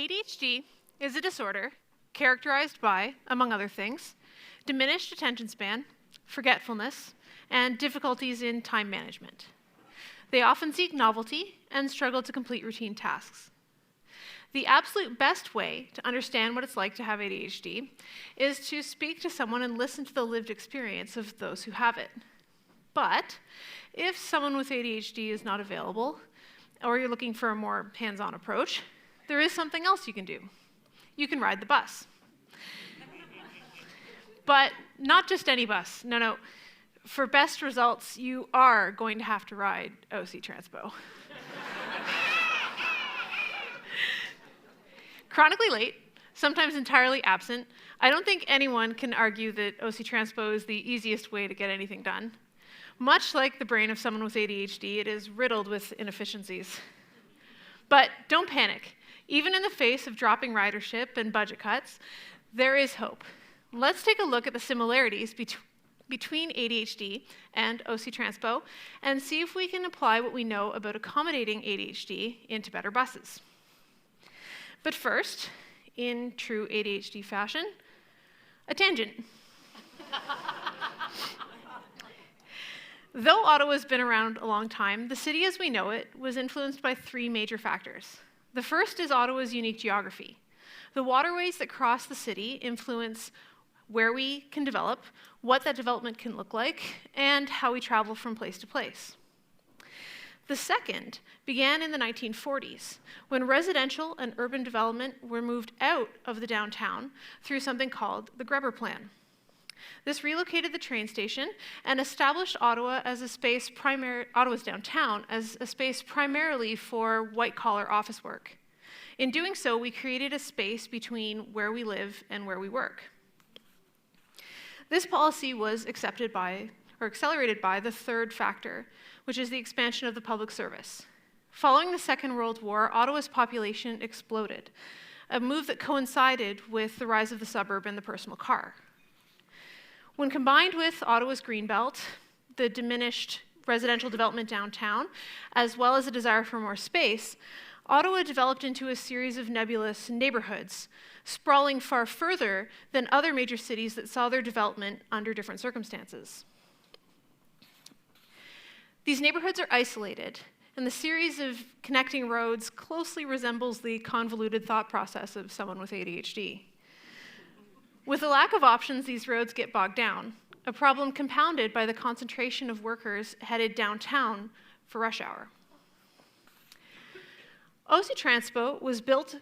ADHD is a disorder characterized by, among other things, diminished attention span, forgetfulness, and difficulties in time management. They often seek novelty and struggle to complete routine tasks. The absolute best way to understand what it's like to have ADHD is to speak to someone and listen to the lived experience of those who have it. But if someone with ADHD is not available, or you're looking for a more hands-on approach, there is something else you can do. You can ride the bus. But not just any bus. No. For best results, you are going to have to ride OC Transpo. Chronically late, sometimes entirely absent, I don't think anyone can argue that OC Transpo is the easiest way to get anything done. Much like the brain of someone with ADHD, it is riddled with inefficiencies. But don't panic. Even in the face of dropping ridership and budget cuts, there is hope. Let's take a look at the similarities between ADHD and OC Transpo and see if we can apply what we know about accommodating ADHD into better buses. But first, in true ADHD fashion, a tangent. Though Ottawa's been around a long time, the city as we know it was influenced by three major factors. The first is Ottawa's unique geography. The waterways that cross the city influence where we can develop, what that development can look like, and how we travel from place to place. The second began in the 1940s, when residential and urban development were moved out of the downtown through something called the Grebber Plan. This relocated the train station and established Ottawa's downtown as a space primarily for white-collar office work. In doing so, we created a space between where we live and where we work. This policy was accelerated by the third factor, which is the expansion of the public service. Following the Second World War, Ottawa's population exploded, a move that coincided with the rise of the suburb and the personal car. When combined with Ottawa's greenbelt, the diminished residential development downtown, as well as a desire for more space, Ottawa developed into a series of nebulous neighborhoods, sprawling far further than other major cities that saw their development under different circumstances. These neighborhoods are isolated, and the series of connecting roads closely resembles the convoluted thought process of someone with ADHD. With a lack of options, these roads get bogged down, a problem compounded by the concentration of workers headed downtown for rush hour. OC Transpo was built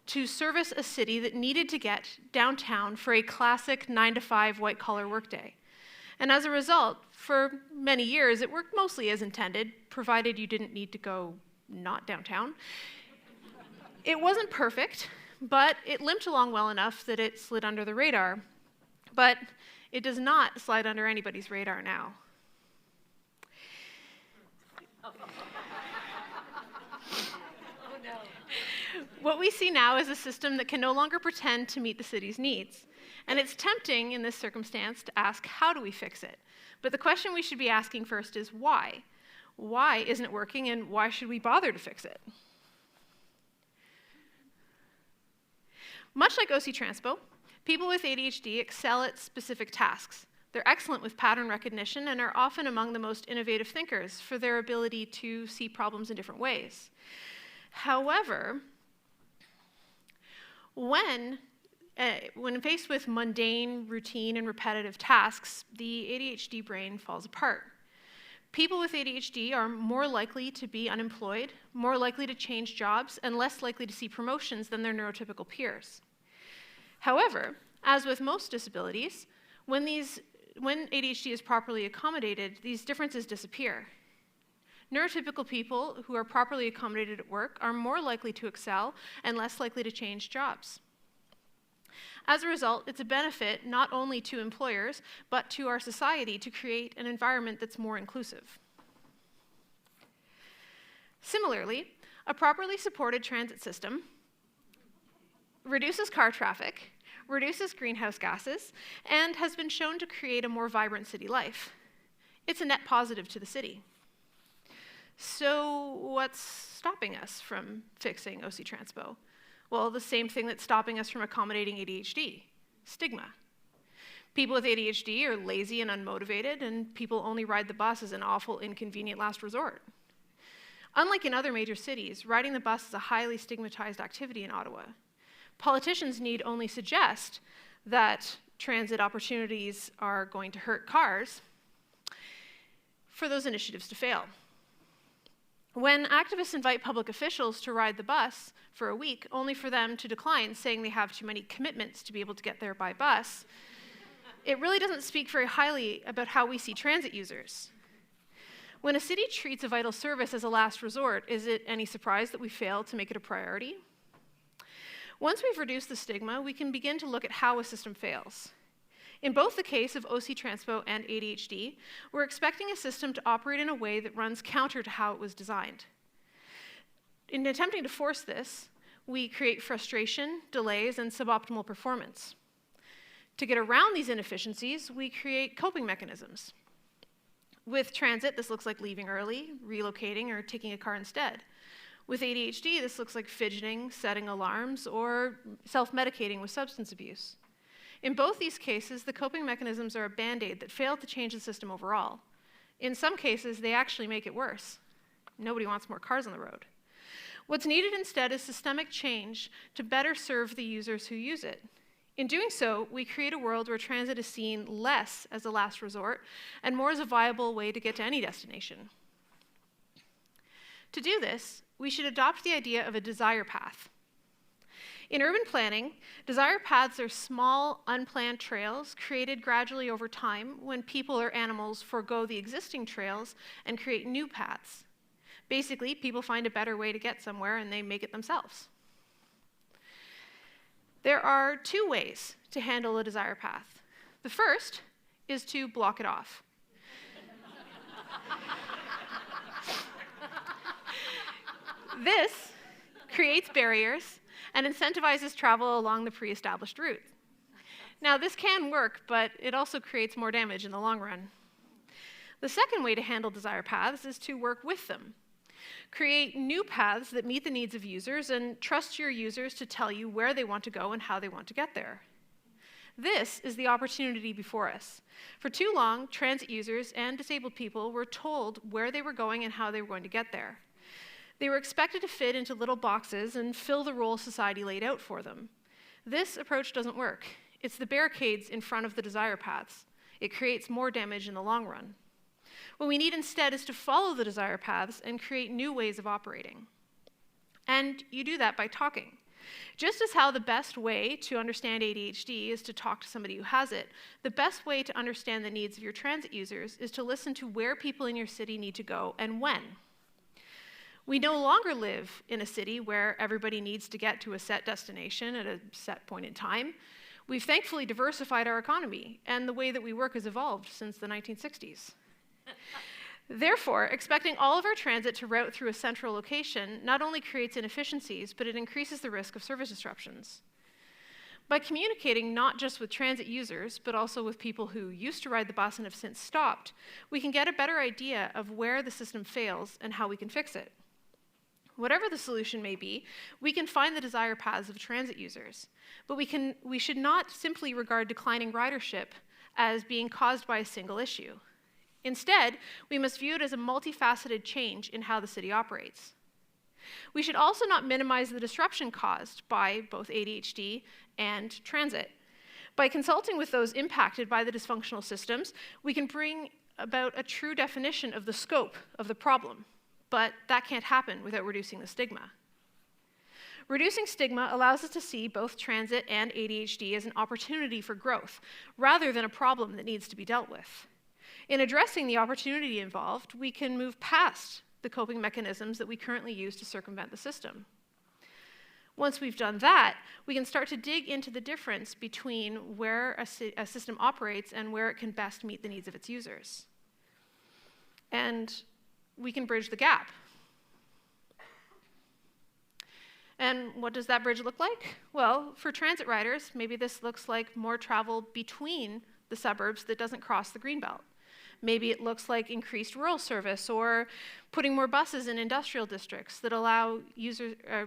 to service a city that needed to get downtown for a classic 9-to-5 white-collar workday. And as a result, for many years, it worked mostly as intended, provided you didn't need to go not downtown. It wasn't perfect, but it limped along well enough that it slid under the radar. But it does not slide under anybody's radar now. What we see now is a system that can no longer pretend to meet the city's needs. And it's tempting in this circumstance to ask, how do we fix it? But the question we should be asking first is why? Why isn't it working, and why should we bother to fix it? Much like OC Transpo, people with ADHD excel at specific tasks. They're excellent with pattern recognition and are often among the most innovative thinkers for their ability to see problems in different ways. However, when faced with mundane, routine, and repetitive tasks, the ADHD brain falls apart. People with ADHD are more likely to be unemployed, more likely to change jobs, and less likely to see promotions than their neurotypical peers. However, as with most disabilities, when ADHD is properly accommodated, these differences disappear. Neurotypical people who are properly accommodated at work are more likely to excel and less likely to change jobs. As a result, it's a benefit not only to employers, but to our society to create an environment that's more inclusive. Similarly, a properly supported transit system reduces car traffic, reduces greenhouse gases, and has been shown to create a more vibrant city life. It's a net positive to the city. So what's stopping us from fixing OC Transpo? Well, the same thing that's stopping us from accommodating ADHD, stigma. People with ADHD are lazy and unmotivated, and people only ride the bus as an awful, inconvenient last resort. Unlike in other major cities, riding the bus is a highly stigmatized activity in Ottawa. Politicians need only suggest that transit opportunities are going to hurt cars for those initiatives to fail. When activists invite public officials to ride the bus for a week, only for them to decline, saying they have too many commitments to be able to get there by bus, it really doesn't speak very highly about how we see transit users. When a city treats a vital service as a last resort, is it any surprise that we fail to make it a priority? Once we've reduced the stigma, we can begin to look at how a system fails. In both the case of OC Transpo and ADHD, we're expecting a system to operate in a way that runs counter to how it was designed. In attempting to force this, we create frustration, delays, and suboptimal performance. To get around these inefficiencies, we create coping mechanisms. With transit, this looks like leaving early, relocating, or taking a car instead. With ADHD, this looks like fidgeting, setting alarms, or self-medicating with substance abuse. In both these cases, the coping mechanisms are a band-aid that fail to change the system overall. In some cases, they actually make it worse. Nobody wants more cars on the road. What's needed instead is systemic change to better serve the users who use it. In doing so, we create a world where transit is seen less as a last resort and more as a viable way to get to any destination. To do this, we should adopt the idea of a desire path. In urban planning, desire paths are small, unplanned trails created gradually over time when people or animals forego the existing trails and create new paths. Basically, people find a better way to get somewhere and they make it themselves. There are two ways to handle a desire path. The first is to block it off. This creates barriers and incentivizes travel along the pre-established route. Now, this can work, but it also creates more damage in the long run. The second way to handle desire paths is to work with them. Create new paths that meet the needs of users and trust your users to tell you where they want to go and how they want to get there. This is the opportunity before us. For too long, transit users and disabled people were told where they were going and how they were going to get there. They were expected to fit into little boxes and fill the role society laid out for them. This approach doesn't work. It's the barricades in front of the desire paths. It creates more damage in the long run. What we need instead is to follow the desire paths and create new ways of operating. And you do that by talking. Just as how the best way to understand ADHD is to talk to somebody who has it, the best way to understand the needs of your transit users is to listen to where people in your city need to go and when. We no longer live in a city where everybody needs to get to a set destination at a set point in time. We've thankfully diversified our economy, and the way that we work has evolved since the 1960s. Therefore, expecting all of our transit to route through a central location not only creates inefficiencies, but it increases the risk of service disruptions. By communicating not just with transit users, but also with people who used to ride the bus and have since stopped, we can get a better idea of where the system fails and how we can fix it. Whatever the solution may be, we can find the desire paths of transit users, but we should not simply regard declining ridership as being caused by a single issue. Instead, we must view it as a multifaceted change in how the city operates. We should also not minimize the disruption caused by both ADHD and transit. By consulting with those impacted by the dysfunctional systems, we can bring about a true definition of the scope of the problem, but that can't happen without reducing the stigma. Reducing stigma allows us to see both transit and ADHD as an opportunity for growth, rather than a problem that needs to be dealt with. In addressing the opportunity involved, we can move past the coping mechanisms that we currently use to circumvent the system. Once we've done that, we can start to dig into the difference between where a system operates and where it can best meet the needs of its users. And we can bridge the gap. And what does that bridge look like? Well, for transit riders, maybe this looks like more travel between the suburbs that doesn't cross the greenbelt. Maybe it looks like increased rural service or putting more buses in industrial districts that allow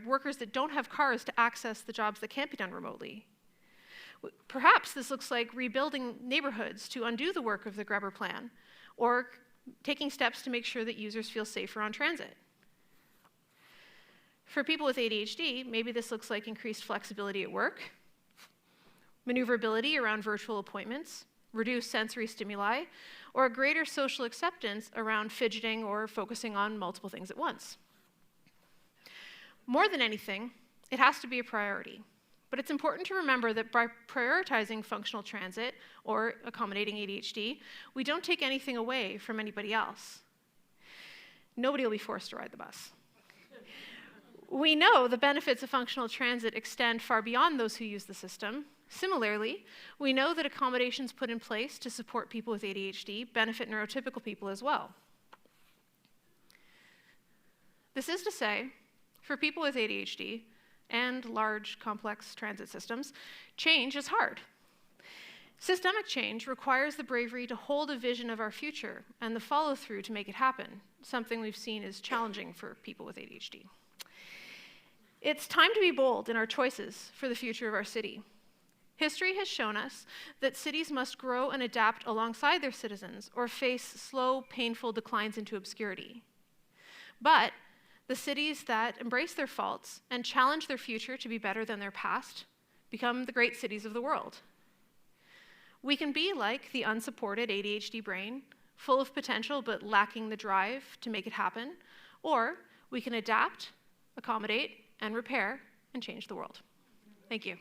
workers that don't have cars to access the jobs that can't be done remotely. Perhaps this looks like rebuilding neighborhoods to undo the work of the Grubber Plan, or taking steps to make sure that users feel safer on transit. For people with ADHD, maybe this looks like increased flexibility at work, maneuverability around virtual appointments, reduced sensory stimuli, or a greater social acceptance around fidgeting or focusing on multiple things at once. More than anything, it has to be a priority. But it's important to remember that by prioritizing functional transit or accommodating ADHD, we don't take anything away from anybody else. Nobody will be forced to ride the bus. We know the benefits of functional transit extend far beyond those who use the system. Similarly, we know that accommodations put in place to support people with ADHD benefit neurotypical people as well. This is to say, for people with ADHD and large, complex transit systems, change is hard. Systemic change requires the bravery to hold a vision of our future and the follow-through to make it happen, something we've seen is challenging for people with ADHD. It's time to be bold in our choices for the future of our city. History has shown us that cities must grow and adapt alongside their citizens or face slow, painful declines into obscurity. But the cities that embrace their faults and challenge their future to be better than their past become the great cities of the world. We can be like the unsupported ADHD brain, full of potential but lacking the drive to make it happen, or we can adapt, accommodate, and repair and change the world. Thank you.